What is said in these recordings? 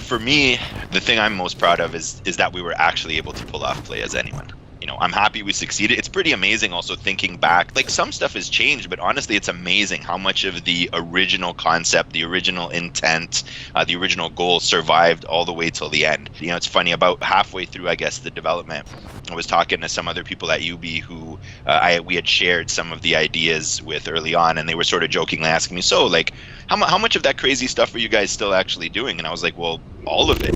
for me, the thing I'm most proud of is that we were actually able to pull off Play As Anyone. I'm happy we succeeded. It's pretty amazing also thinking back. Like, some stuff has changed, but honestly, it's amazing how much of the original concept, the original intent, the original goal survived all the way till the end. It's funny, about halfway through, I guess, the development, I was talking to some other people at UB who we had shared some of the ideas with early on, and they were sort of jokingly asking me, so, like, how much of that crazy stuff are you guys still actually doing? And I was like, well, all of it.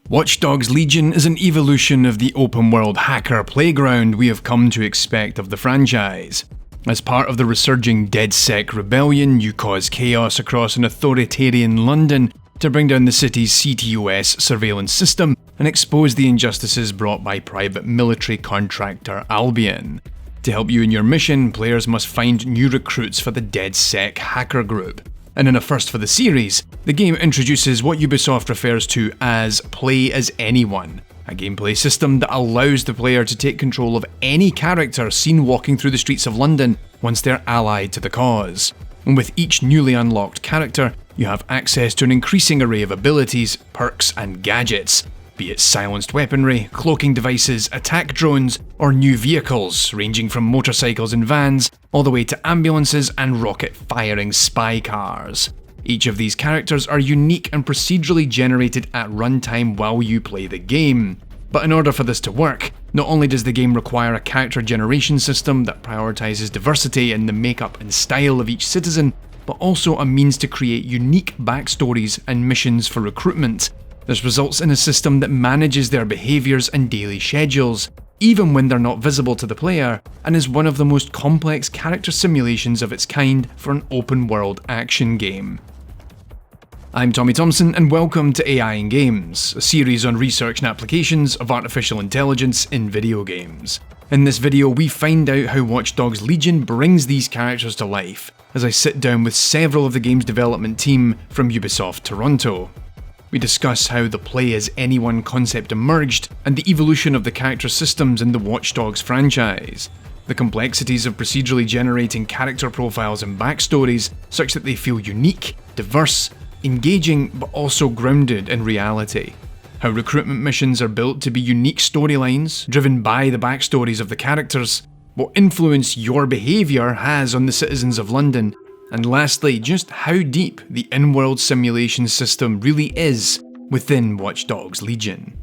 Watch Dogs Legion is an evolution of the open-world hacker playground we have come to expect of the franchise. As part of the resurging Dedsec rebellion, you cause chaos across an authoritarian London to bring down the city's CTOS surveillance system and expose the injustices brought by private military contractor Albion. To help you in your mission, players must find new recruits for the Dedsec hacker group. And in a first for the series, the game introduces what Ubisoft refers to as Play As Anyone, a gameplay system that allows the player to take control of any character seen walking through the streets of London once they're allied to the cause. And with each newly unlocked character, you have access to an increasing array of abilities, perks and gadgets, be it silenced weaponry, cloaking devices, attack drones, or new vehicles ranging from motorcycles and vans all the way to ambulances and rocket-firing spy cars. Each of these characters are unique and procedurally generated at runtime while you play the game. But in order for this to work, not only does the game require a character generation system that prioritizes diversity in the makeup and style of each citizen, but also a means to create unique backstories and missions for recruitment. This results in a system that manages their behaviours and daily schedules, even when they're not visible to the player, and is one of the most complex character simulations of its kind for an open-world action game. I'm Tommy Thompson, and welcome to AI in Games, a series on research and applications of artificial intelligence in video games. In this video, we find out how Watch Dogs Legion brings these characters to life, as I sit down with several of the game's development team from Ubisoft Toronto. We discuss how the Play As Anyone concept emerged and the evolution of the character systems in the Watch Dogs franchise, the complexities of procedurally generating character profiles and backstories such that they feel unique, diverse, engaging but also grounded in reality, how recruitment missions are built to be unique storylines driven by the backstories of the characters, what influence your behaviour has on the citizens of London, and lastly, just how deep the in-world simulation system really is within Watch Dogs Legion.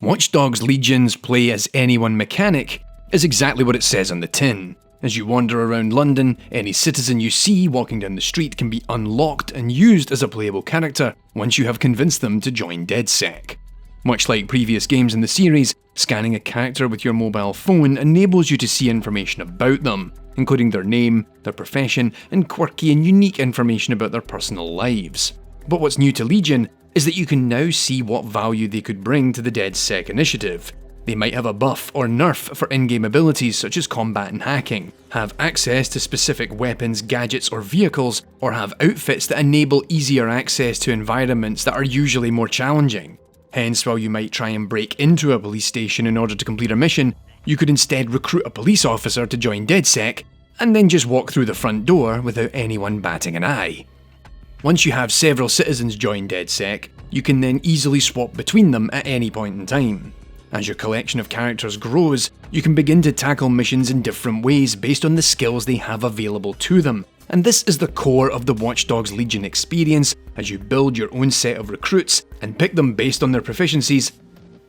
Watch Dogs Legion's Play As Anyone mechanic is exactly what it says on the tin. As you wander around London, any citizen you see walking down the street can be unlocked and used as a playable character once you have convinced them to join Dedsec. Much like previous games in the series, scanning a character with your mobile phone enables you to see information about them, including their name, their profession, and quirky and unique information about their personal lives. But what's new to Legion is that you can now see what value they could bring to the Dedsec initiative. They might have a buff or nerf for in-game abilities such as combat and hacking, have access to specific weapons, gadgets or vehicles, or have outfits that enable easier access to environments that are usually more challenging. Hence, while you might try and break into a police station in order to complete a mission, you could instead recruit a police officer to join Dedsec, and then just walk through the front door without anyone batting an eye. Once you have several citizens join Dedsec, you can then easily swap between them at any point in time. As your collection of characters grows, you can begin to tackle missions in different ways based on the skills they have available to them, and this is the core of the Watch Dogs Legion experience as you build your own set of recruits and pick them based on their proficiencies,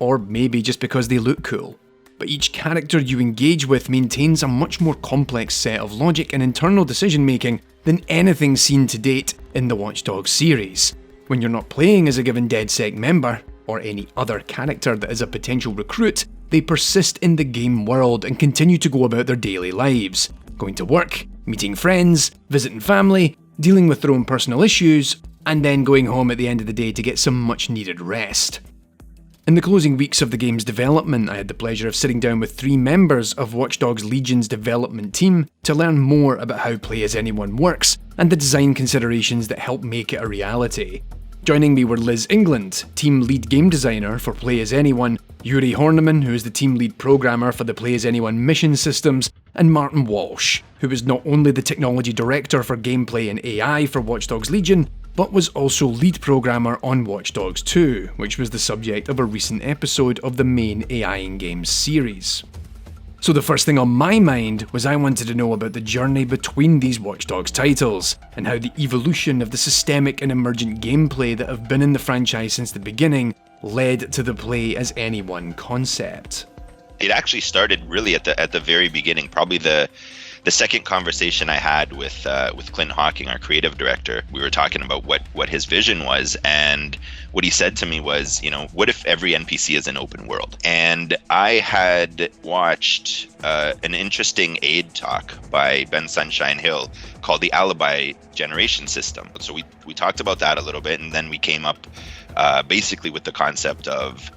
or maybe just because they look cool. But each character you engage with maintains a much more complex set of logic and internal decision making than anything seen to date in the Watch Dogs series. When you're not playing as a given Dedsec member, or any other character that is a potential recruit, they persist in the game world and continue to go about their daily lives, going to work, meeting friends, visiting family, dealing with their own personal issues, and then going home at the end of the day to get some much needed rest. In the closing weeks of the game's development, I had the pleasure of sitting down with 3 members of Watch Dogs Legion's development team to learn more about how Play As Anyone works and the design considerations that help make it a reality. Joining me were Liz England, team lead game designer for Play As Anyone, Yuri Horneman, who is the team lead programmer for the Play As Anyone mission systems, and Martin Walsh, who is not only the technology director for gameplay and AI for Watch Dogs Legion, but was also lead programmer on Watch Dogs 2, which was the subject of a recent episode of the main AI in Games series. So the first thing on my mind was I wanted to know about the journey between these Watch Dogs titles, and how the evolution of the systemic and emergent gameplay that have been in the franchise since the beginning led to the Play As Anyone concept. It actually started really at the very beginning, probably the second conversation I had with Clint Hawking, our creative director. We were talking about what his vision was, and what he said to me was, what if every NPC is an open world? And I had watched an interesting aid talk by Ben Sunshine Hill called the Alibi Generation System. So we talked about that a little bit, and then we came up basically with the concept of,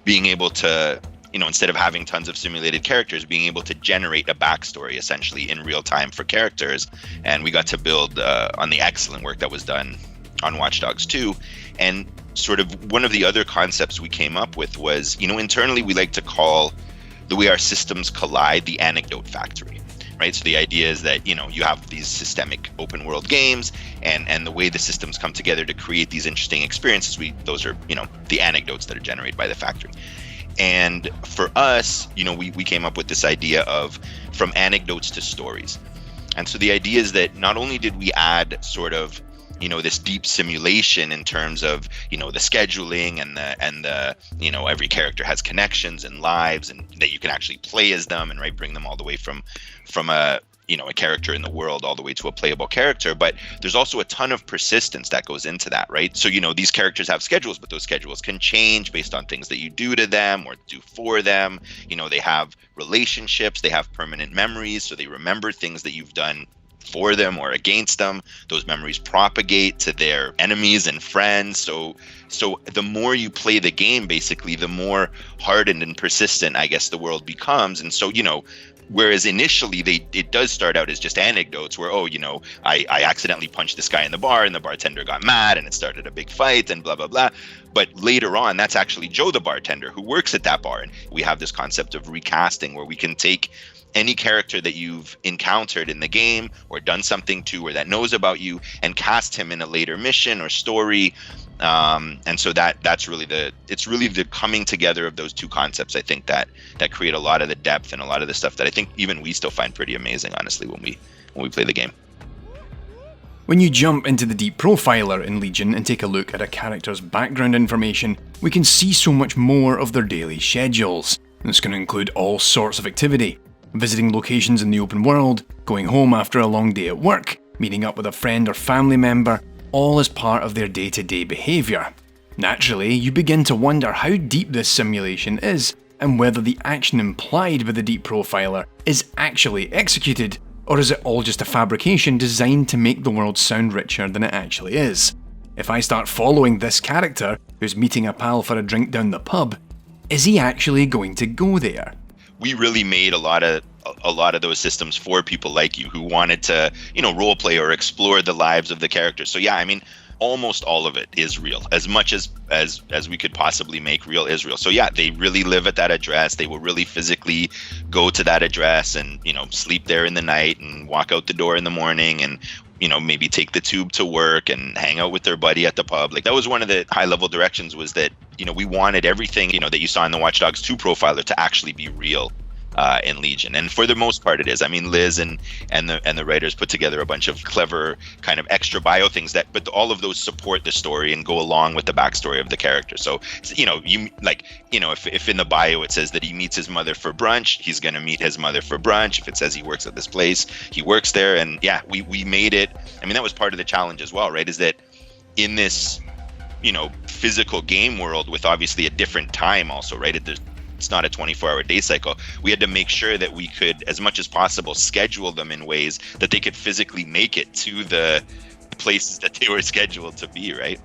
being able to, instead of having tons of simulated characters, being able to generate a backstory essentially in real time for characters. And we got to build on the excellent work that was done on Watch Dogs 2. And sort of one of the other concepts we came up with was, internally we like to call the way our systems collide the anecdote factory, right? So the idea is that, you have these systemic open world games, and the way the systems come together to create these interesting experiences, those are, the anecdotes that are generated by the factory. And for us, we came up with this idea of from anecdotes to stories. And so the idea is that not only did we add sort of, this deep simulation in terms of, the scheduling and the every character has connections and lives, and that you can actually play as them and bring them all the way from a a character in the world all the way to a playable character. But there's also a ton of persistence that goes into that, right? So, these characters have schedules, but those schedules can change based on things that you do to them or do for them. They have relationships, they have permanent memories, so they remember things that you've done for them or against them. Those memories propagate to their enemies and friends. So the more you play the game, basically, the more hardened and persistent, I guess, the world becomes. And so, whereas initially it does start out as just anecdotes where, I accidentally punched this guy in the bar and the bartender got mad and it started a big fight and blah, blah, blah. But later on, that's actually Joe, the bartender, who works at that bar. And we have this concept of recasting where we can take any character that you've encountered in the game or done something to or that knows about you and cast him in a later mission or story. And so that's really the coming together of those two concepts, I think, that create a lot of the depth and a lot of the stuff that I think even we still find pretty amazing, honestly, when we play the game. When you jump into the Deep Profiler in Legion and take a look at a character's background information, we can see so much more of their daily schedules. This can include all sorts of activity: visiting locations in the open world, going home after a long day at work, meeting up with a friend or family member, all as part of their day-to-day behaviour. Naturally, you begin to wonder how deep this simulation is, and whether the action implied by the Deep Profiler is actually executed, or is it all just a fabrication designed to make the world sound richer than it actually is? If I start following this character, who's meeting a pal for a drink down the pub, is he actually going to go there? We really made a lot of those systems for people like you who wanted to, role play or explore the lives of the characters. So yeah, almost all of it is real. As much as we could possibly make real is real. So yeah, they really live at that address. They will really physically go to that address and, sleep there in the night and walk out the door in the morning and, maybe take the tube to work and hang out with their buddy at the pub. Like, that was one of the high level directions, was that, we wanted everything, that you saw in the Watch Dogs 2 profiler to actually be real in Legion. And for the most part it is. Liz and the writers put together a bunch of clever kind of extra bio things but all of those support the story and go along with the backstory of the character. So, if in the bio it says that he meets his mother for brunch, he's going to meet his mother for brunch. If it says he works at this place, he works there. And yeah, we made it. That was part of the challenge as well, right? Is that in this, physical game world with obviously a different time also, right? It's not a 24-hour day cycle. We had to make sure that we could, as much as possible, schedule them in ways that they could physically make it to the places that they were scheduled to be, right?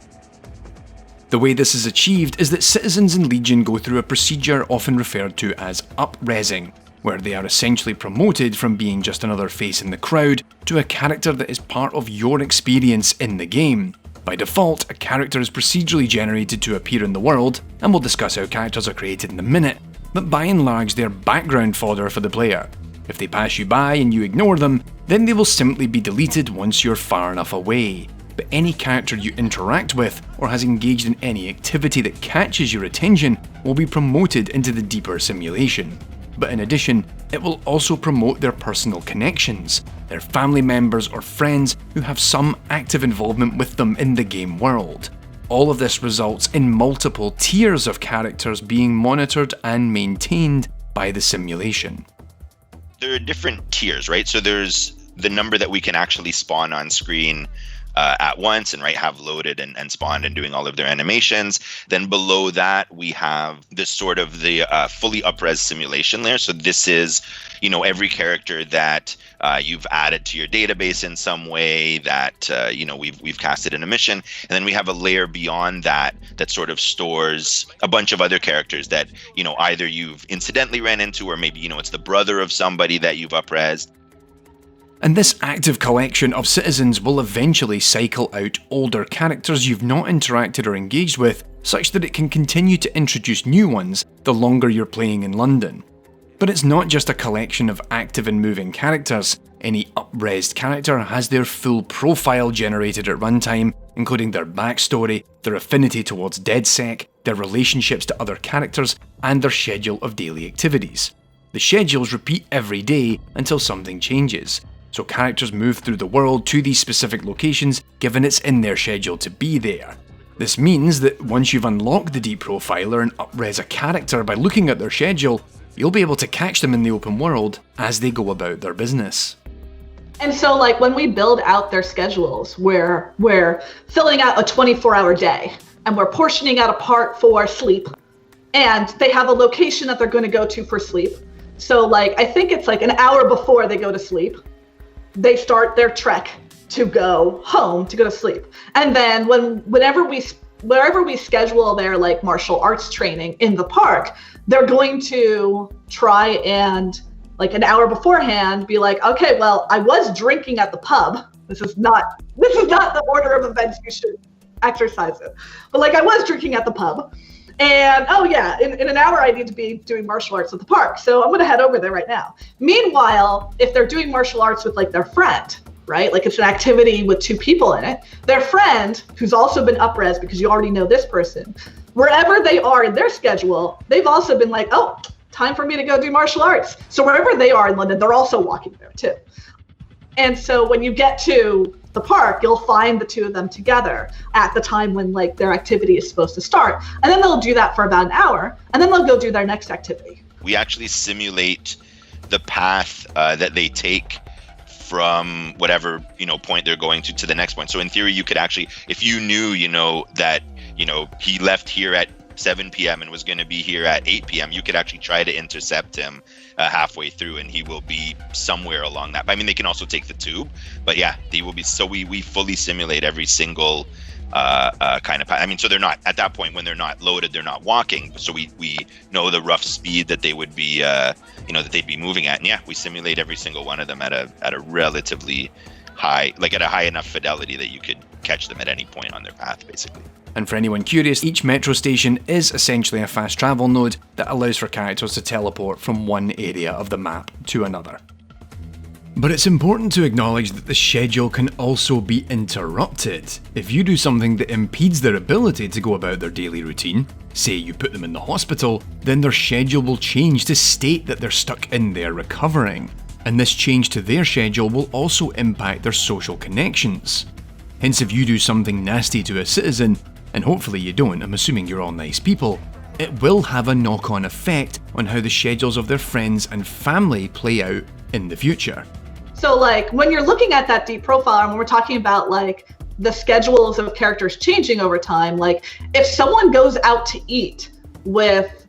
The way this is achieved is that citizens in Legion go through a procedure often referred to as up-resing, where they are essentially promoted from being just another face in the crowd to a character that is part of your experience in the game. By default, a character is procedurally generated to appear in the world, and we'll discuss how characters are created in a minute, but by and large they're background fodder for the player. If they pass you by and you ignore them, then they will simply be deleted once you're far enough away. But any character you interact with or has engaged in any activity that catches your attention will be promoted into the deeper simulation. But in addition, it will also promote their personal connections, their family members or friends who have some active involvement with them in the game world. All of this results in multiple tiers of characters being monitored and maintained by the simulation. There are different tiers, right? So there's the number that we can actually spawn on screen at once and have loaded and spawned and doing all of their animations. Then below that, we have this sort of the fully up-res simulation layer. So this is, every character that you've added to your database in some way that, we've casted in a mission. And then we have a layer beyond that that sort of stores a bunch of other characters that, either you've incidentally ran into or maybe, it's the brother of somebody that you've up-resed. And this active collection of citizens will eventually cycle out older characters you've not interacted or engaged with, such that it can continue to introduce new ones the longer you're playing in London. But it's not just a collection of active and moving characters. Any up-resed character has their full profile generated at runtime, including their backstory, their affinity towards Dedsec, their relationships to other characters, and their schedule of daily activities. The schedules repeat every day until something changes. So characters move through the world to these specific locations given it's in their schedule to be there. This means that once you've unlocked the Deep Profiler and up-res a character by looking at their schedule, you'll be able to catch them in the open world as they go about their business. And so when we build out their schedules, we're filling out a 24-hour day and we're portioning out a part for sleep, and they have a location that they're going to go to for sleep. So I think it's an hour before they go to sleep, they start their trek to go home, to go to sleep. And then wherever we schedule their martial arts training in the park, they're going to try and an hour beforehand be okay, well, I was drinking at the pub. This is not the order of events you should exercise it. But I was drinking at the pub. And oh yeah, in an hour I need to be doing martial arts at the park. So I'm gonna head over there right now. Meanwhile, if they're doing martial arts with their friend, right? It's an activity with two people in it, their friend, who's also been up-res because you already know this person, wherever they are in their schedule, they've also been oh, time for me to go do martial arts. So wherever they are in London, they're also walking there too. And so when you get to the park, you'll find the two of them together at the time when their activity is supposed to start. And then they'll do that for about an hour, and then they'll go do their next activity. We actually simulate the path that they take from whatever point they're going to the next point. So in theory, you could actually, if you knew that he left here at 7 p.m. and was going to be here at 8 p.m., you could actually try to intercept him halfway through, and he will be somewhere along that. I mean, they can also take the tube, but yeah, they will be. So we fully simulate every single kind of path. I mean, so they're not at that point when they're not loaded, they're not walking. So we know the rough speed that they would be, that they'd be moving at, and yeah, we simulate every single one of them at a relatively high, at a high enough fidelity that you could catch them at any point on their path, basically. And for anyone curious, each metro station is essentially a fast travel node that allows for characters to teleport from one area of the map to another. But it's important to acknowledge that the schedule can also be interrupted. If you do something that impedes their ability to go about their daily routine, say you put them in the hospital, then their schedule will change to state that they're stuck in there recovering. And this change to their schedule will also impact their social connections. Hence, if you do something nasty to a citizen, and hopefully you don't, I'm assuming you're all nice people, it will have a knock-on effect on how the schedules of their friends and family play out in the future. So when you're looking at that deep profile, and when we're talking about the schedules of characters changing over time, if someone goes out to eat with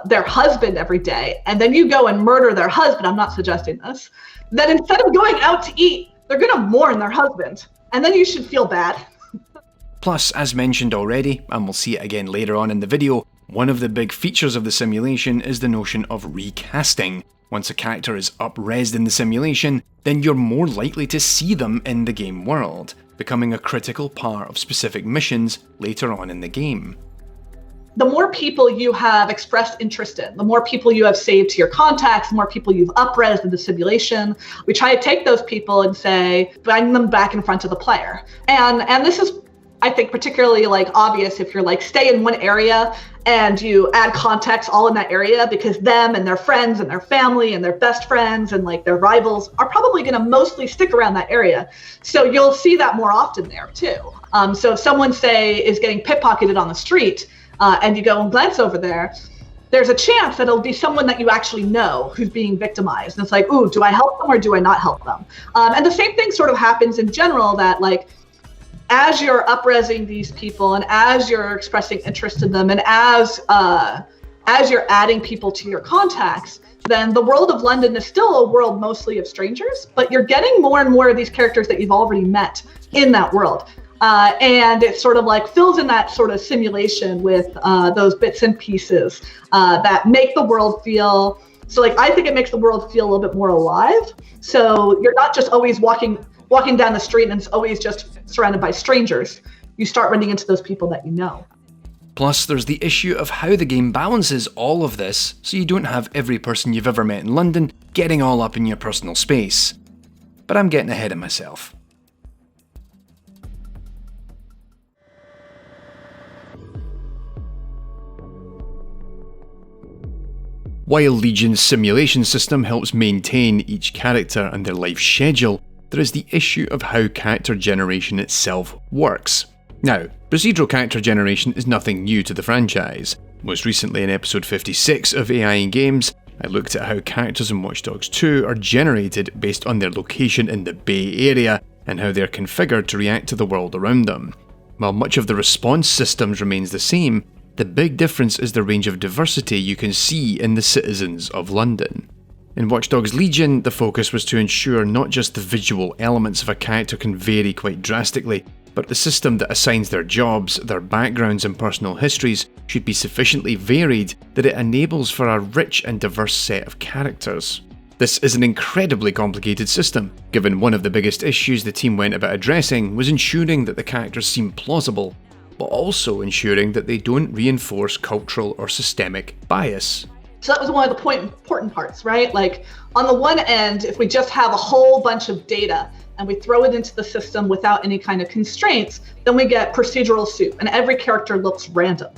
their husband every day, and then you go and murder their husband, I'm not suggesting this, then instead of going out to eat, they're gonna mourn their husband, and then you should feel bad. Plus, as mentioned already, and we'll see it again later on in the video, one of the big features of the simulation is the notion of recasting. Once a character is up-resed in the simulation, then you're more likely to see them in the game world. becoming a critical part of specific missions later on in the game. The more people you have expressed interest in, the more people you have saved to your contacts, the more people you've up-resed in the simulation, we try to take those people and say, bring them back in front of the player. And this is, I think, particularly like obvious if you're like stay in one area and you add context all in that area, because them and their friends and their family and their best friends and like their rivals are probably going to mostly stick around that area. So you'll see that more often there too. So if someone, say, is getting pickpocketed on the street, and you go and glance over there, there's a chance that it'll be someone that you actually know who's being victimized. And it's like, ooh, do I help them or do I not help them? And the same thing sort of happens in general, that like, as you're up-resing these people and as you're expressing interest in them and as you're adding people to your contacts, then the world of London is still a world mostly of strangers, but you're getting more and more of these characters that you've already met in that world. And it sort of like fills in that sort of simulation with those bits and pieces that make the world feel, so like I think it makes the world feel a little bit more alive. So you're not just always walking down the street and it's always just surrounded by strangers. You start running into those people that you know. Plus, there's the issue of how the game balances all of this, so you don't have every person you've ever met in London getting all up in your personal space. But I'm getting ahead of myself. While Legion's simulation system helps maintain each character and their life schedule, there is the issue of how character generation itself works. Now, procedural character generation is nothing new to the franchise. Most recently in episode 56 of AI in Games, I looked at how characters in Watch Dogs 2 are generated based on their location in the Bay Area and how they're configured to react to the world around them. While much of the response systems remains the same, the big difference is the range of diversity you can see in the citizens of London. In Watch Dogs Legion, the focus was to ensure not just the visual elements of a character can vary quite drastically, but the system that assigns their jobs, their backgrounds and personal histories should be sufficiently varied that it enables for a rich and diverse set of characters. This is an incredibly complicated system, given one of the biggest issues the team went about addressing was ensuring that the characters seem plausible, but also ensuring that they don't reinforce cultural or systemic bias. So that was one of the important parts, right? Like on the one end, if we just have a whole bunch of data and we throw it into the system without any kind of constraints, then we get procedural soup and every character looks random.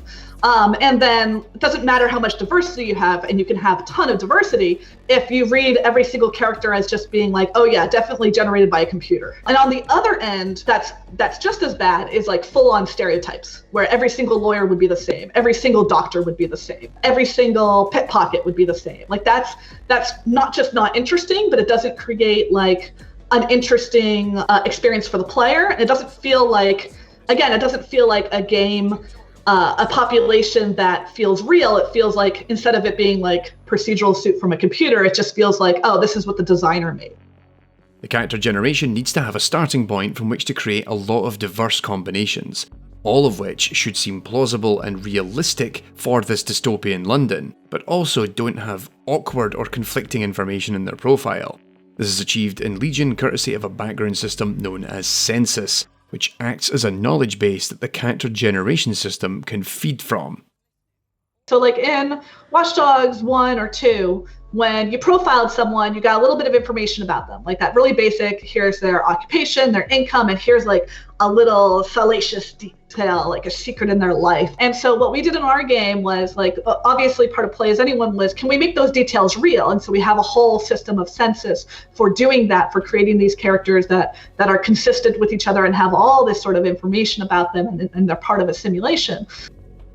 And then it doesn't matter how much diversity you have, and you can have a ton of diversity if you read every single character as just being like, oh yeah, definitely generated by a computer. And on the other end, that's just as bad, is like full-on stereotypes, where every single lawyer would be the same, every single doctor would be the same, every single pickpocket would be the same. Like that's not just not interesting, but it doesn't create like an interesting experience for the player. And it doesn't feel like, again, it doesn't feel like a game, a population that feels real. It feels like, instead of it being like procedural soup from a computer, it just feels like, oh, this is what the designer made. The character generation needs to have a starting point from which to create a lot of diverse combinations, all of which should seem plausible and realistic for this dystopian London, but also don't have awkward or conflicting information in their profile. This is achieved in Legion courtesy of a background system known as Census, which acts as a knowledge base that the character generation system can feed from. So like in Watch Dogs 1 or 2, when you profiled someone, you got a little bit of information about them, like that really basic, here's their occupation, their income, and here's like a little salacious detail, like a secret in their life. And so what we did in our game was, like, obviously part of Play As Anyone was, can we make those details real? And so we have a whole system of census for doing that, for creating these characters that are consistent with each other and have all this sort of information about them, and they're part of a simulation.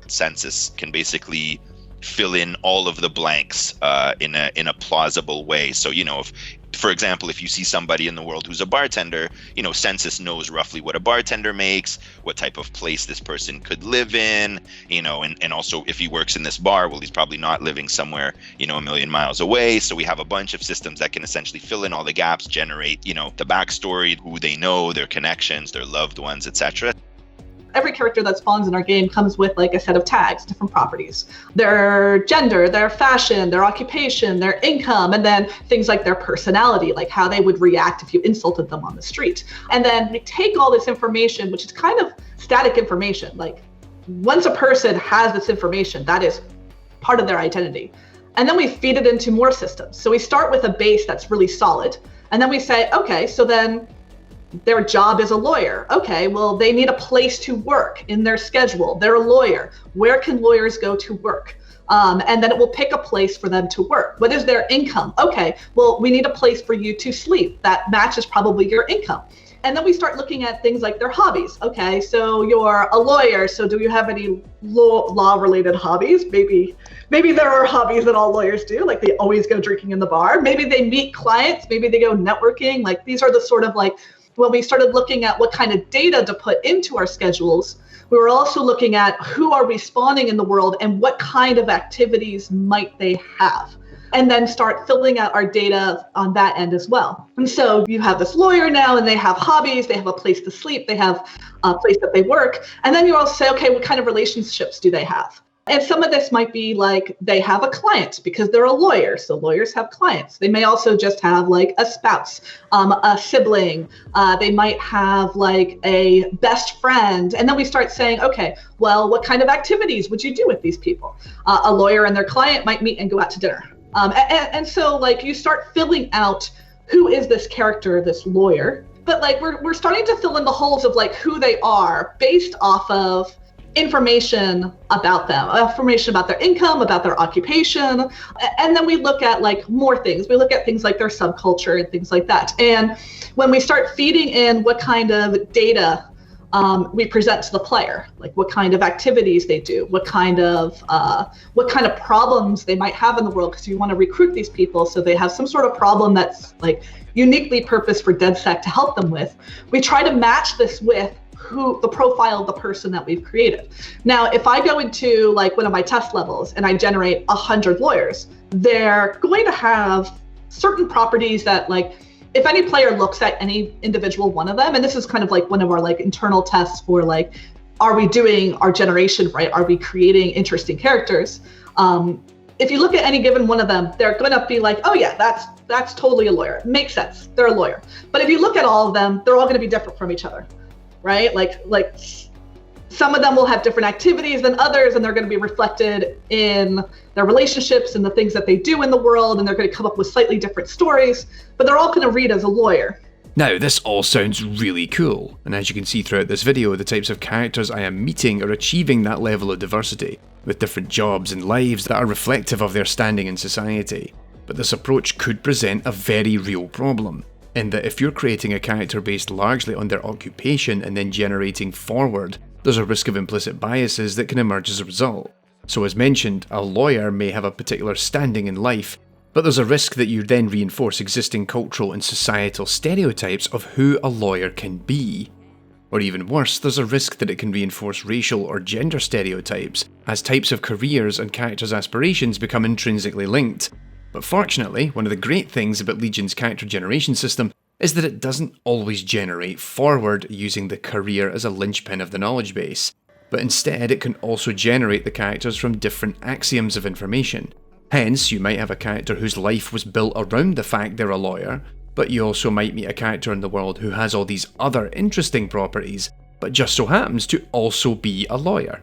Census can basically fill in all of the blanks in a plausible way. So, if, for example, if you see somebody in the world who's a bartender, Census knows roughly what a bartender makes, what type of place this person could live in, and also if he works in this bar, well, he's probably not living somewhere, a million miles away. So we have a bunch of systems that can essentially fill in all the gaps, generate, the backstory, who they know, their connections, their loved ones, etc. every character that spawns in our game comes with like a set of tags, different properties, their gender, their fashion, their occupation, their income, and then things like their personality, like how they would react if you insulted them on the street. And then we take all this information, which is kind of static information. Like once a person has this information, that is part of their identity. And then we feed it into more systems. So we start with a base that's really solid. And then we say, okay, so then their job is a lawyer. Okay, well, they need a place to work in their schedule. They're a lawyer. Where can lawyers go to work? And then it will pick a place for them to work. What is their income? Okay, well, we need a place for you to sleep. That matches probably your income. And then we start looking at things like their hobbies. Okay, so you're a lawyer, so do you have any law-related hobbies? Maybe there are hobbies that all lawyers do, like they always go drinking in the bar. Maybe they meet clients, maybe they go networking. Like these are the sort of like, when we started looking at what kind of data to put into our schedules, we were also looking at who are respawning in the world and what kind of activities might they have. And then start filling out our data on that end as well. And so you have this lawyer now, and they have hobbies, they have a place to sleep, they have a place that they work. And then you also say, okay, what kind of relationships do they have? And some of this might be like they have a client because they're a lawyer. So lawyers have clients. They may also just have like a spouse, a sibling. They might have like a best friend. And then we start saying, okay, well, what kind of activities would you do with these people? A lawyer and their client might meet and go out to dinner. And so like you start filling out who is this character, this lawyer, but like we're starting to fill in the holes of like who they are based off of information about them, information about their income, about their occupation. And then we look at like more things. We look at things like their subculture and things like that. And when we start feeding in what kind of data we present to the player, like what kind of activities they do, what kind of problems they might have in the world, because you want to recruit these people so they have some sort of problem that's like uniquely purposed for Dedsec to help them with. We try to match this with the profile of the person that we've created. Now, if I go into like one of my test levels and I generate 100 lawyers, they're going to have certain properties that like, if any player looks at any individual one of them, and this is kind of like one of our like internal tests for like, are we doing our generation right? Are we creating interesting characters? If you look at any given one of them, they're going to be like, oh yeah, that's totally a lawyer. Makes sense. They're a lawyer. But if you look at all of them, they're all going to be different from each other, right? Like some of them will have different activities than others, and they're going to be reflected in their relationships and the things that they do in the world, and they're going to come up with slightly different stories, but they're all going to read as a lawyer. Now, this all sounds really cool, and as you can see throughout this video, the types of characters I am meeting are achieving that level of diversity, with different jobs and lives that are reflective of their standing in society. But this approach could present a very real problem, in that if you're creating a character based largely on their occupation and then generating forward, there's a risk of implicit biases that can emerge as a result. So as mentioned, a lawyer may have a particular standing in life, but there's a risk that you then reinforce existing cultural and societal stereotypes of who a lawyer can be. Or even worse, there's a risk that it can reinforce racial or gender stereotypes, as types of careers and characters' aspirations become intrinsically linked. But fortunately, one of the great things about Legion's character generation system is that it doesn't always generate forward using the career as a linchpin of the knowledge base, but instead it can also generate the characters from different axioms of information. Hence, you might have a character whose life was built around the fact they're a lawyer, but you also might meet a character in the world who has all these other interesting properties, but just so happens to also be a lawyer.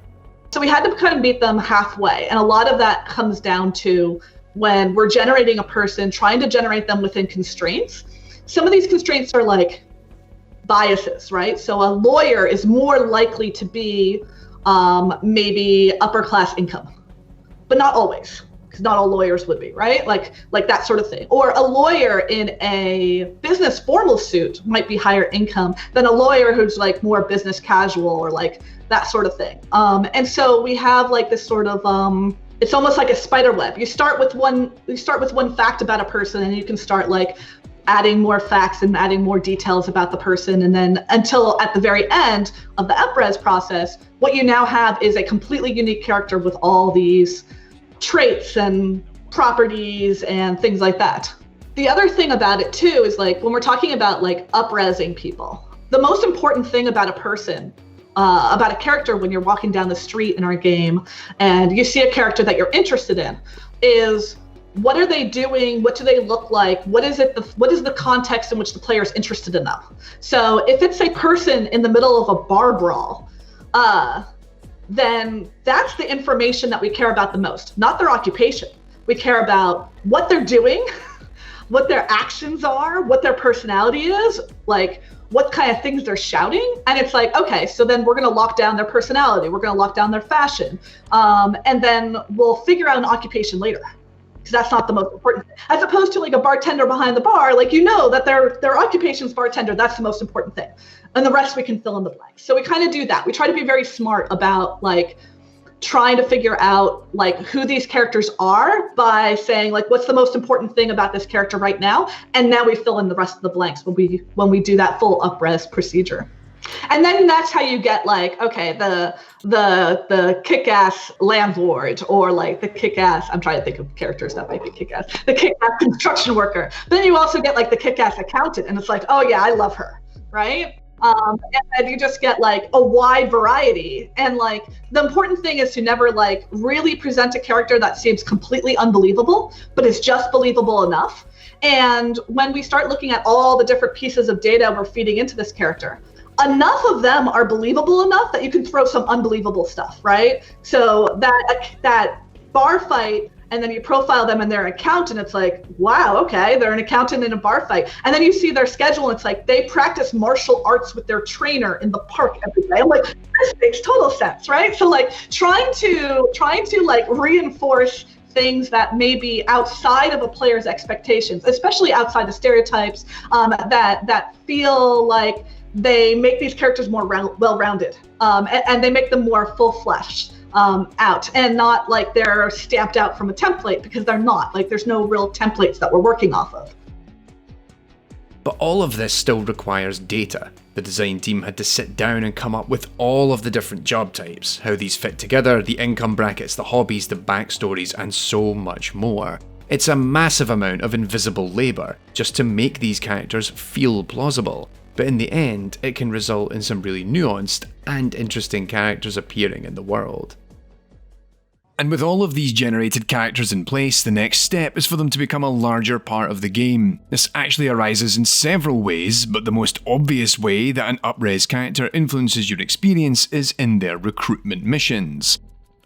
So we had to kind of meet them halfway, and a lot of that comes down to when we're generating a person, trying to generate them within constraints. Some of these constraints are like biases, right? So a lawyer is more likely to be maybe upper class income, but not always, because not all lawyers would be, right? Like that sort of thing. Or a lawyer in a business formal suit might be higher income than a lawyer who's like more business casual or like that sort of thing. And so we have like this sort of it's almost like a spider web. You start with one fact about a person, and you can start like adding more facts and adding more details about the person, and then until at the very end of the upres process, what you now have is a completely unique character with all these traits and properties and things like that. The other thing about it too is like when we're talking about like upresing people, the most important thing about a person about a character when you're walking down the street in our game and you see a character that you're interested in is, what are they doing? What do they look like? What is the context in which the player is interested in them? So if it's a person in the middle of a bar brawl, then that's the information that we care about the most, not their occupation. We care about what they're doing, what their actions are, what their personality is, like what kind of things they're shouting. And it's like, okay, so then we're going to lock down their personality. We're going to lock down their fashion. And then we'll figure out an occupation later. Because that's not the most important thing. As opposed to like a bartender behind the bar, like that their occupation's bartender, that's the most important thing. And the rest we can fill in the blanks. So we kind of do that. We try to be very smart about like trying to figure out like who these characters are by saying like, what's the most important thing about this character right now? And now we fill in the rest of the blanks when we do that full up-res procedure. And then that's how you get like, okay, the kick-ass landlord, or like the kick-ass, I'm trying to think of characters that might be kick-ass, the kick-ass construction worker. But then you also get like the kick-ass accountant, and it's like, oh yeah, I love her, right? And then you just get like a wide variety. And like the important thing is to never like really present a character that seems completely unbelievable, but is just believable enough. And when we start looking at all the different pieces of data we're feeding into this character, enough of them are believable enough that you can throw some unbelievable stuff, right? So that bar fight, and then you profile them and their account, and it's like, wow, okay, they're an accountant in a bar fight. And then you see their schedule, and it's like they practice martial arts with their trainer in the park every day. I'm like, this makes total sense, right? So like trying to like reinforce things that may be outside of a player's expectations, especially outside the stereotypes, that feel like they make these characters more well-rounded, and they make them more full-fleshed out, and not like they're stamped out from a template, because they're not. Like there's no real templates that we're working off of. But all of this still requires data. The design team had to sit down and come up with all of the different job types, how these fit together, the income brackets, the hobbies, the backstories, and so much more. It's a massive amount of invisible labour just to make these characters feel plausible. But in the end, it can result in some really nuanced and interesting characters appearing in the world. And with all of these generated characters in place, the next step is for them to become a larger part of the game. This actually arises in several ways, but the most obvious way that an up-res character influences your experience is in their recruitment missions.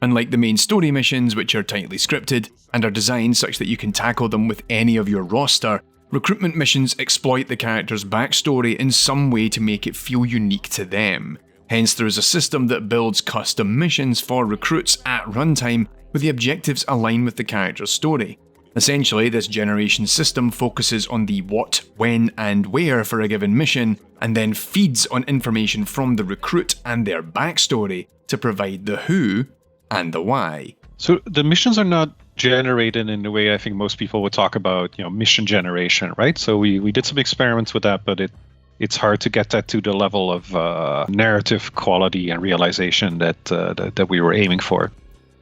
Unlike the main story missions, which are tightly scripted and are designed such that you can tackle them with any of your roster, recruitment missions exploit the character's backstory in some way to make it feel unique to them. Hence, there is a system that builds custom missions for recruits at runtime where the objectives align with the character's story. Essentially, this generation system focuses on the what, when, and where for a given mission, and then feeds on information from the recruit and their backstory to provide the who and the why. So the missions are not generated in the way I think most people would talk about, mission generation, right? So we did some experiments with that, but it's hard to get that to the level of narrative quality and realization that we were aiming for.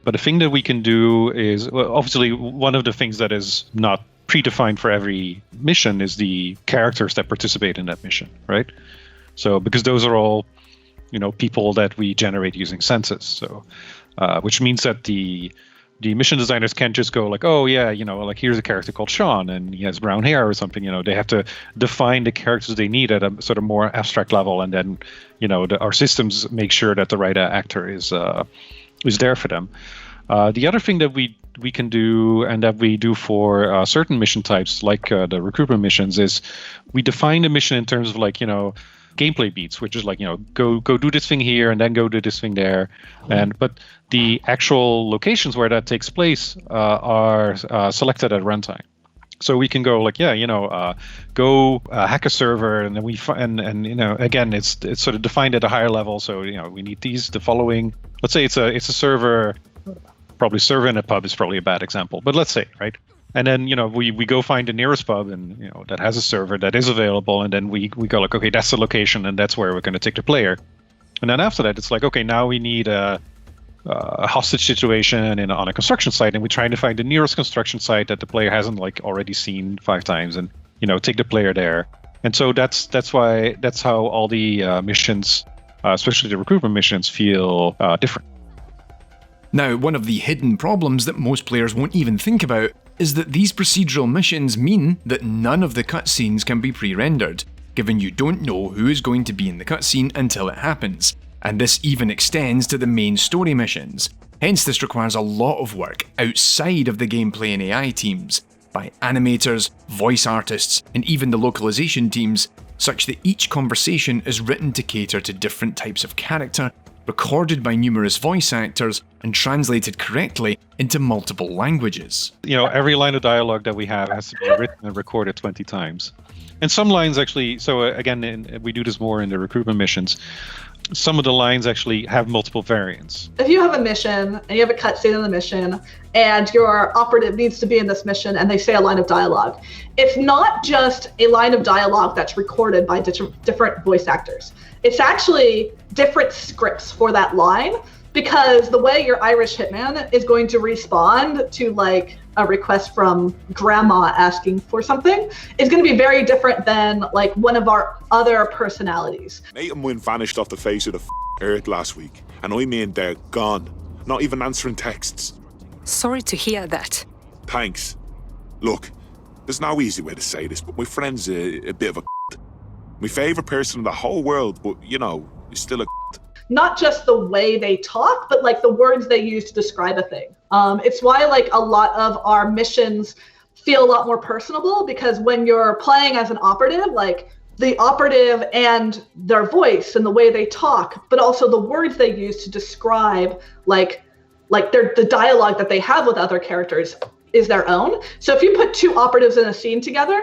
But the thing that we can do is, well, obviously, one of the things that is not predefined for every mission is the characters that participate in that mission, right? So because those are all, people that we generate using census. So, which means that the mission designers can't just go like, oh yeah, like here's a character called Sean and he has brown hair or something. They have to define the characters they need at a sort of more abstract level, and then our systems make sure that the right actor is there for them. The other thing that we can do, and that we do for certain mission types, like the recruitment missions, is we define the mission in terms of like gameplay beats, which is like go do this thing here and then go do this thing there, but the actual locations where that takes place are selected at runtime. So we can go like, go hack a server, and then again, it's sort of defined at a higher level. So we need the following. Let's say it's a server. Probably server in a pub is probably a bad example, but let's say, right? And then we go find the nearest pub, and that has a server that is available, and then we go like, okay, that's the location, and that's where we're going to take the player. And then after that, it's like, okay, now we need a hostage situation on a construction site, and we're trying to find the nearest construction site that the player hasn't like already seen 5 times, and take the player there. And so that's how all the missions especially the recruitment missions, feel different. Now, one of the hidden problems that most players won't even think about is that these procedural missions mean that none of the cutscenes can be pre-rendered, given you don't know who is going to be in the cutscene until it happens, and this even extends to the main story missions. Hence, this requires a lot of work outside of the gameplay and AI teams, by animators, voice artists, and even the localization teams, such that each conversation is written to cater to different types of character, recorded by numerous voice actors, and translated correctly into multiple languages. Every line of dialogue that we have has to be written and recorded 20 times. And some lines actually, we do this more in the recruitment missions, some of the lines actually have multiple variants. If you have a mission and you have a cutscene in the mission and your operative needs to be in this mission and they say a line of dialogue, it's not just a line of dialogue that's recorded by different voice actors. It's actually different scripts for that line, because the way your Irish hitman is going to respond to like a request from grandma asking for something is going to be very different than like one of our other personalities. Mate and Win vanished off the face of the earth last week, and I mean they're gone, not even answering texts. Sorry to hear that. Thanks. Look, there's no easy way to say this, but my friend's a bit of a my favourite person in the whole world, but he's still a Not just the way they talk, but like the words they use to describe a thing. It's why like a lot of our missions feel a lot more personable, because when you're playing as an operative, like the operative and their voice and the way they talk, but also the words they use to describe like the dialogue that they have with other characters is their own. So if you put two operatives in a scene together,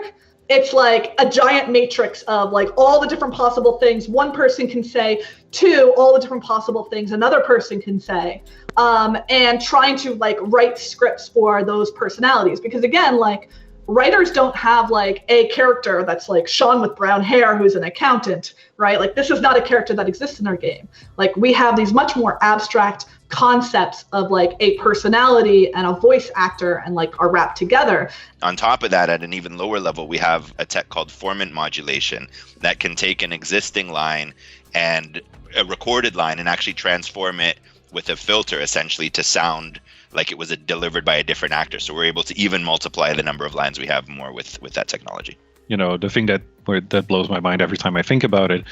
it's like a giant matrix of like all the different possible things one person can say to all the different possible things another person can say, and trying to like write scripts for those personalities. Because again, like writers don't have like a character that's like Sean with brown hair who's an accountant, right? Like this is not a character that exists in our game. Like we have these much more abstract concepts of like a personality and a voice actor and like are wrapped together. On top of that, at an even lower level, we have a tech called formant modulation that can take an existing line and a recorded line and actually transform it with a filter essentially to sound like it was delivered by a different actor. So we're able to even multiply the number of lines we have more with that technology. The thing that blows my mind every time I think about it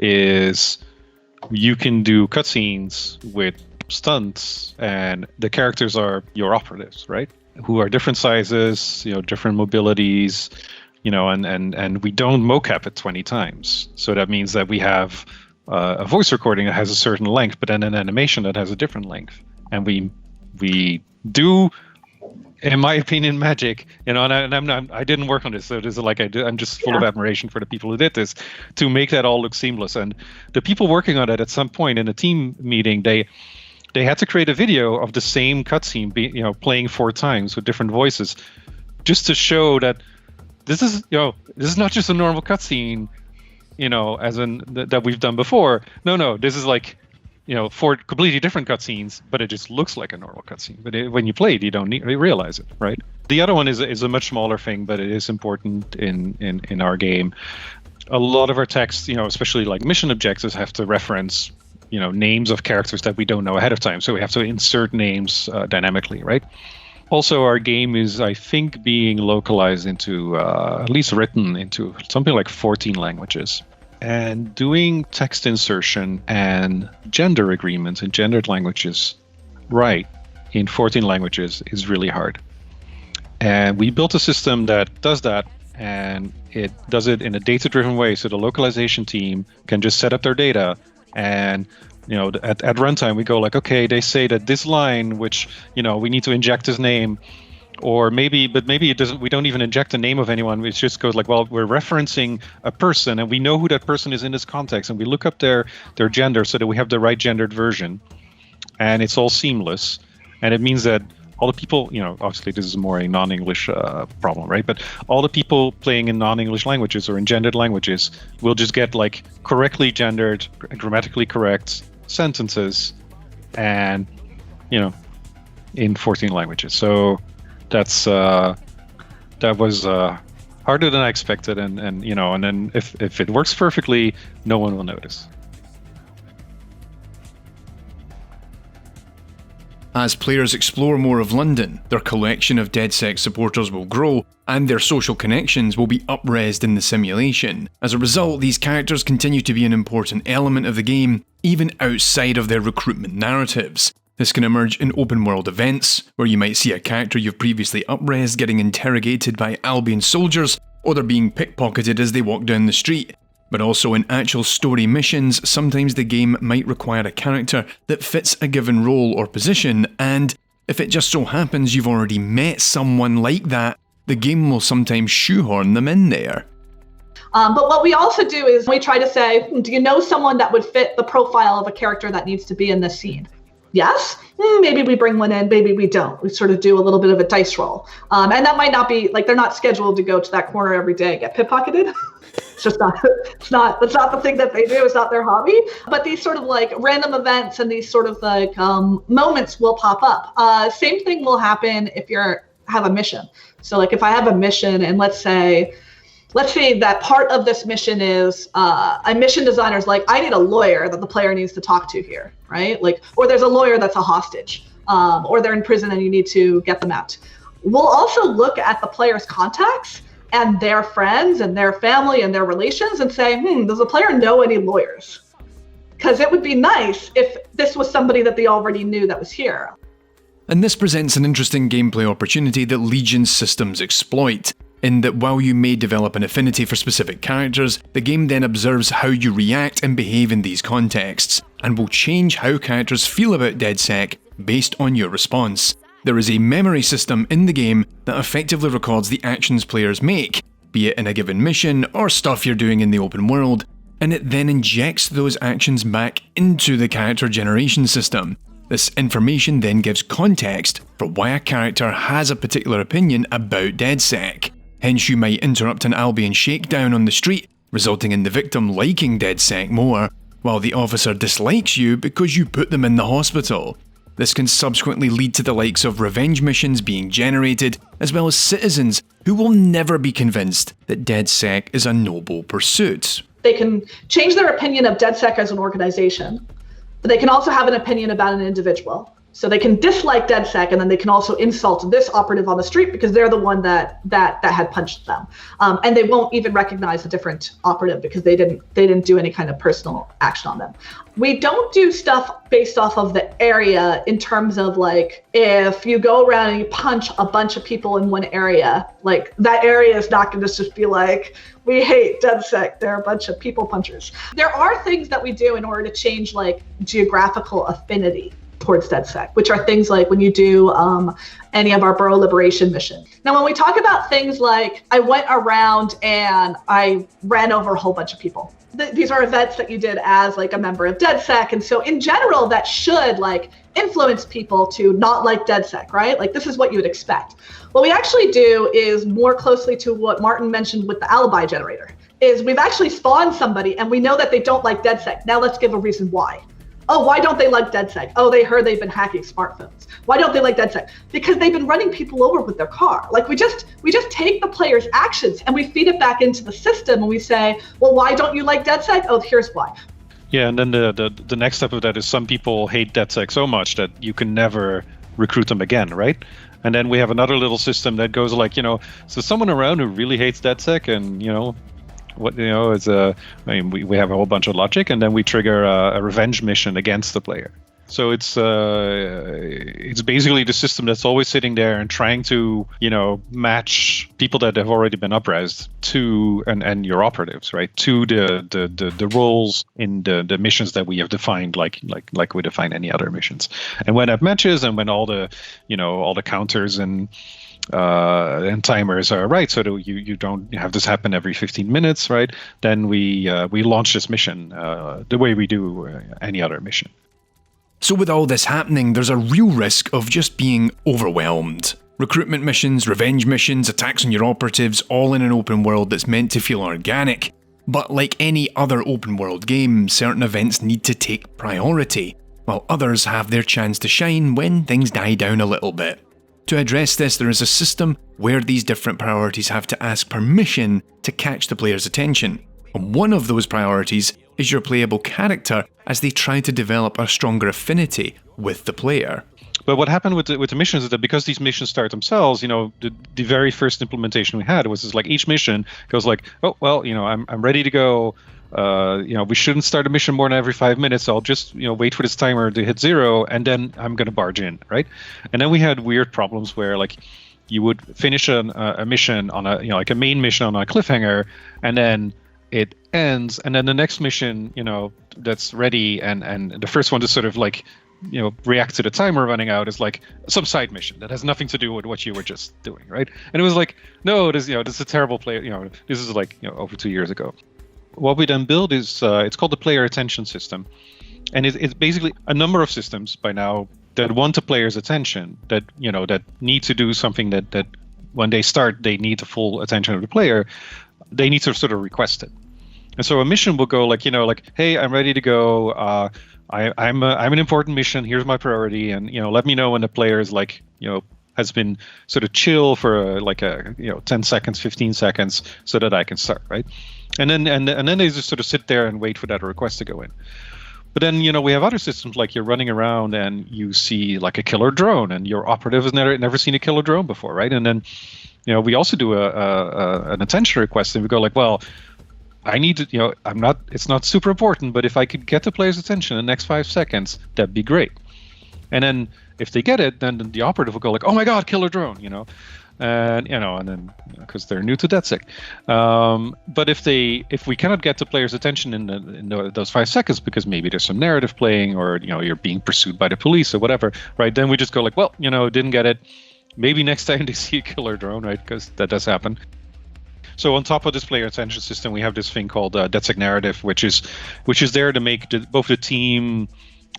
is you can do cutscenes with stunts and the characters are your operatives, right? Who are different sizes, different mobilities, and we don't mocap it 20 times. So that means that we have a voice recording that has a certain length, but then an animation that has a different length. And we do, in my opinion, magic, and I didn't work on this, so this is like I'm just full of admiration for the people who did this to make that all look seamless. And the people working on it at some point in a team meeting, they had to create a video of the same cutscene, playing 4 times with different voices, just to show that this is not just a normal cutscene, as in that we've done before. No, this is like, 4 completely different cutscenes, but it just looks like a normal cutscene. But when you play it, you don't realize it, right? The other one is a much smaller thing, but it is important in our game. A lot of our text, especially like mission objectives, have to reference names of characters that we don't know ahead of time. So we have to insert names dynamically, right? Also, our game is, I think, being localized into, at least written into something like 14 languages. And doing text insertion and gender agreements in gendered languages right in 14 languages is really hard. And we built a system that does that, and it does it in a data-driven way. So the localization team can just set up their data, and at runtime we go like, okay, they say that this line, which we need to inject his name, or maybe it doesn't. We don't even inject the name of anyone. It just goes like, well, we're referencing a person, and we know who that person is in this context, and we look up their gender so that we have the right gendered version, and it's all seamless. And it means that all the people, obviously this is more a non-English problem, right? But all the people playing in non-English languages or in gendered languages will just get like correctly gendered, grammatically correct sentences, and in 14 languages. So that was harder than I expected, and then if it works perfectly, no one will notice. As players explore more of London, their collection of Dedsec supporters will grow, and their social connections will be up-resed in the simulation. As a result, these characters continue to be an important element of the game, even outside of their recruitment narratives. This can emerge in open-world events, where you might see a character you've previously up-resed getting interrogated by Albion soldiers, or they're being pickpocketed as they walk down the street. But also in actual story missions, sometimes the game might require a character that fits a given role or position, and if it just so happens you've already met someone like that, the game will sometimes shoehorn them in there. But what we also do is we try to say, do you know someone that would fit the profile of a character that needs to be in this scene? Yes? Maybe we bring one in, maybe we don't. We sort of do a little bit of a dice roll. And that might not be, like, they're not scheduled to go to that corner every day and get pickpocketed. It's just not, that's not the thing that they do. It's not their hobby. But these sort of like random events and these sort of like moments will pop up. Same thing will happen if have a mission. So like if I have a mission and let's say that part of this mission is a mission designer's like, I need a lawyer that the player needs to talk to here, right? Like, or there's a lawyer that's a hostage, or they're in prison and you need to get them out. We'll also look at the player's contacts and their friends and their family and their relations and say, does the player know any lawyers? Because it would be nice if this was somebody that they already knew that was here. And this presents an interesting gameplay opportunity that Legion's systems exploit, in that while you may develop an affinity for specific characters, the game then observes how you react and behave in these contexts, and will change how characters feel about Dedsec based on your response. There is a memory system in the game that effectively records the actions players make, be it in a given mission or stuff you're doing in the open world, and it then injects those actions back into the character generation system. This information then gives context for why a character has a particular opinion about Dedsec. Hence you might interrupt an Albion shakedown on the street, resulting in the victim liking Dedsec more, while the officer dislikes you because you put them in the hospital. This can subsequently lead to the likes of revenge missions being generated, as well as citizens who will never be convinced that Dedsec is a noble pursuit. They can change their opinion of Dedsec as an organization, but they can also have an opinion about an individual. So they can dislike Dedsec, and then they can also insult this operative on the street because they're the one that had punched them, and they won't even recognize a different operative because they didn't do any kind of personal action on them. We don't do stuff based off of the area in terms of like if you go around and you punch a bunch of people in one area, like that area is not going to just be like, we hate Dedsec, they're a bunch of people punchers. There are things that we do in order to change like geographical affinity towards Dedsec, which are things like when you do any of our borough liberation missions. Now, when we talk about things like I went around and I ran over a whole bunch of people, these are events that you did as like a member of Dedsec, and so in general that should like influence people to not like Dedsec, right? Like this is what you would expect. What we actually do is more closely to what Martin mentioned with the alibi generator, is we've actually spawned somebody and we know that they don't like Dedsec. Now let's give a reason why. Oh, why don't they like Dedsec? Oh, they heard they've been hacking smartphones. Why don't they like Dedsec? Because they've been running people over with their car. Like we just take the player's actions and we feed it back into the system and we say, well, why don't you like Dedsec? Oh, here's why. Yeah, and then the next step of that is some people hate Dedsec so much that you can never recruit them again, right? And then we have another little system that goes like, so someone around who really hates Dedsec and, it's we have a whole bunch of logic, and then we trigger a revenge mission against the player. So it's basically the system that's always sitting there and trying to match people that have already been uprised to and your operatives, right, to the roles in the missions that we have defined, like we define any other missions. And when that matches, and when all the counters and timers are right, so that you don't have this happen every 15 minutes, right? Then we launch this mission the way we do any other mission. So with all this happening, there's a real risk of just being overwhelmed. Recruitment missions, revenge missions, attacks on your operatives, all in an open world that's meant to feel organic. But like any other open world game, certain events need to take priority, while others have their chance to shine when things die down a little bit. To address this, there is a system where these different priorities have to ask permission to catch the player's attention. And one of those priorities is your playable character as they try to develop a stronger affinity with the player. But what happened with the missions is that because these missions start themselves, the very first implementation we had was like each mission goes like, oh well, I'm ready to go. We shouldn't start a mission more than every 5 minutes. I'll just wait for this timer to hit 0, and then I'm going to barge in, right? And then we had weird problems where like you would finish a mission on a main mission on a cliffhanger, and then it ends, and then the next mission that's ready and the first one to sort of like react to the timer running out is like some side mission that has nothing to do with what you were just doing, right? And it was like, no, this is a terrible play. This is like over 2 years ago. What we then build is it's called the player attention system, and it's basically a number of systems by now that want the player's attention, that that need to do something that when they start they need the full attention of the player. They need to sort of request it, and so a mission will go like hey, I'm ready to go. I'm an important mission. Here's my priority, and let me know when the player is like has been sort of chill for 10 seconds, 15 seconds, so that I can start, right? And then they just sort of sit there and wait for that request to go in. But then we have other systems like you're running around and you see like a killer drone, and your operative has never seen a killer drone before, right? And then we also do an attention request, and we go like, well, I need to, it's not super important, but if I could get the player's attention in the next 5 seconds, that'd be great. And then if they get it, then the operative will go like, oh my God, killer drone, and then because they're new to Dedsec. But if we cannot get the player's attention in those 5 seconds because maybe there's some narrative playing, or you're being pursued by the police or whatever, right? Then we just go like, well, didn't get it. Maybe next time they see a killer drone, right? Because that does happen. So on top of this player attention system, we have this thing called Dedsec narrative, which is there to make both the team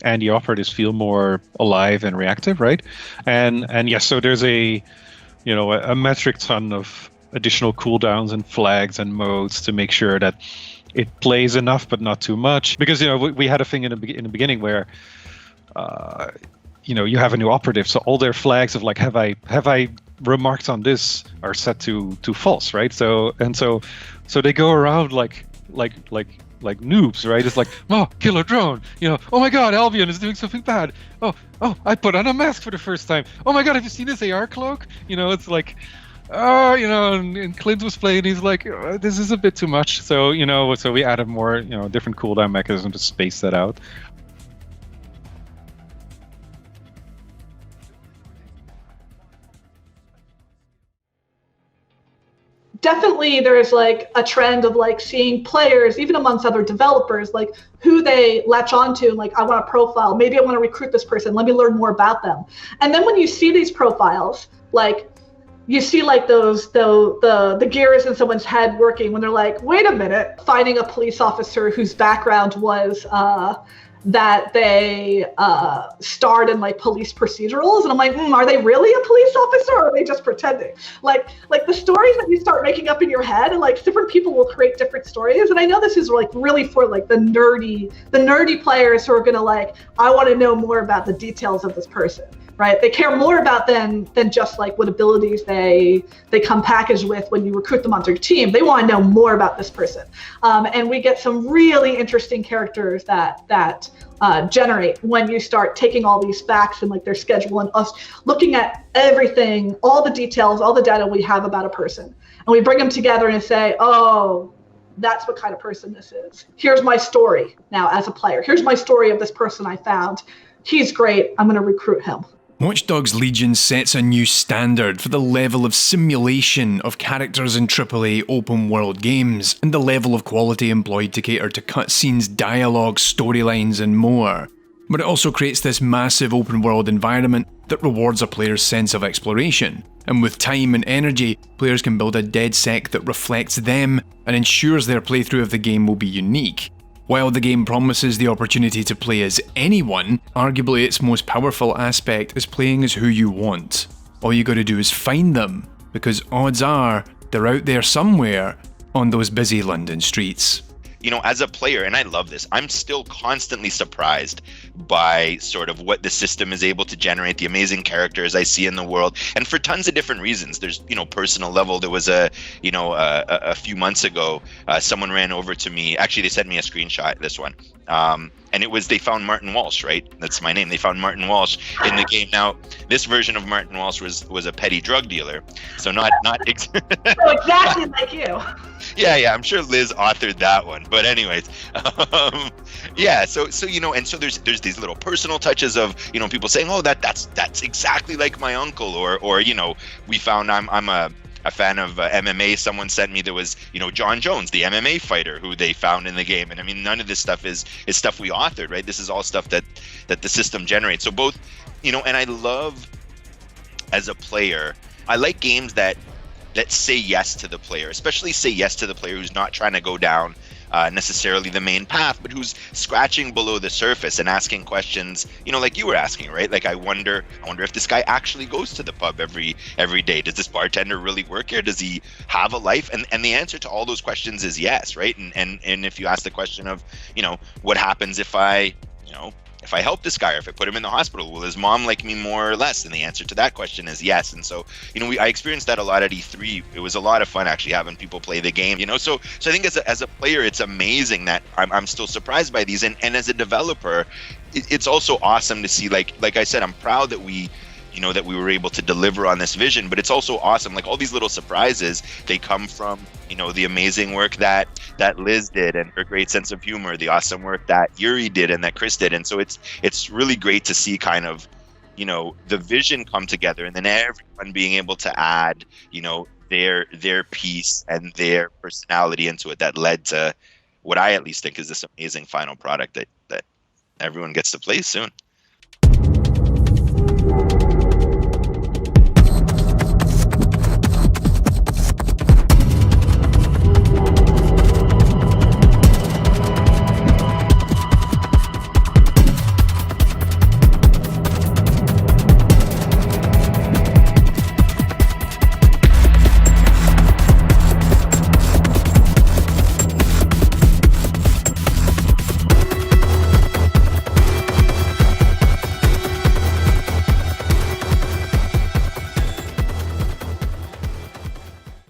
and the operatives feel more alive and reactive, right? And yes, so there's a metric ton of additional cooldowns and flags and modes to make sure that it plays enough but not too much. Because we had a thing in the beginning where you have a new operative, so all their flags of like have I remarked on this are set to false, right? So they go around like noobs, right? It's like, oh, killer drone, oh my God, Albion is doing something bad. Oh, I put on a mask for the first time. Oh my God, have you seen this AR cloak? It's like, and Clint was playing, he's like, this is a bit too much. So, so we added more, different cooldown mechanism to space that out. Definitely there's like a trend of like seeing players, even amongst other developers, like who they latch onto, like I want a profile, maybe I want to recruit this person, let me learn more about them. And then when you see these profiles, like you see like the gears in someone's head working when they're like, wait a minute, finding a police officer whose background was that they starred in like police procedurals, and I'm like, are they really a police officer, or are they just pretending? Like the stories that you start making up in your head, and like different people will create different stories. And I know this is like really for like the nerdy players who are gonna like, I want to know more about the details of this person, right? They care more about than just like what abilities they come packaged with when you recruit them onto your team. They want to know more about this person, and we get some really interesting characters that generate when you start taking all these facts and like their schedule and us looking at everything, all the details, all the data we have about a person, and we bring them together and say, oh, that's what kind of person this is. Here's my story now as a player. Here's my story of this person I found. He's great. I'm going to recruit him. Watch Dogs Legion sets a new standard for the level of simulation of characters in AAA open-world games, and the level of quality employed to cater to cutscenes, dialogue, storylines, and more. But it also creates this massive open-world environment that rewards a player's sense of exploration, and with time and energy, players can build a Dedsec that reflects them and ensures their playthrough of the game will be unique. While the game promises the opportunity to play as anyone, arguably its most powerful aspect is playing as who you want. All you gotta do is find them, because odds are they're out there somewhere on those busy London streets. As a player, and I love this, I'm still constantly surprised by sort of what the system is able to generate, the amazing characters I see in the world, and for tons of different reasons. There's, personal level. There was a few months ago, someone ran over to me. Actually, they sent me a screenshot, this one. and they found Martin Walsh, right? That's my name. They found Martin Walsh in the game. Now, this version of Martin Walsh was a petty drug dealer, so not So exactly like you. yeah, I'm sure Liz authored that one. But anyways, yeah. So and so there's these little personal touches of people saying, oh, that's exactly like my uncle, or we found I'm a fan of MMA. Someone sent me there was John Jones, the MMA fighter who they found in the game, and I mean none of this stuff is stuff we authored, right? This is all stuff that the system generates. So both, and I love as a player, I like games that say yes to the player, especially say yes to the player who's not trying to go down necessarily the main path, but who's scratching below the surface and asking questions, like you were asking, right? Like I wonder if this guy actually goes to the pub every day. Does this bartender really work here? Does he have a life? And the answer to all those questions is yes, right? And if you ask the question of, what happens if I help this guy, or if I put him in the hospital, will his mom like me more or less? And the answer to that question is yes. And so, I experienced that a lot at E3. It was a lot of fun actually having people play the game, So I think as a player, it's amazing that I'm still surprised by these. And as a developer, it's also awesome to see, like I said, I'm proud that we were able to deliver on this vision, but it's also awesome. Like all these little surprises, they come from, the amazing work that Liz did and her great sense of humor, the awesome work that Yuri did and that Chris did. And so it's really great to see kind of, the vision come together, and then everyone being able to add, their piece and their personality into it that led to what I at least think is this amazing final product that everyone gets to play soon.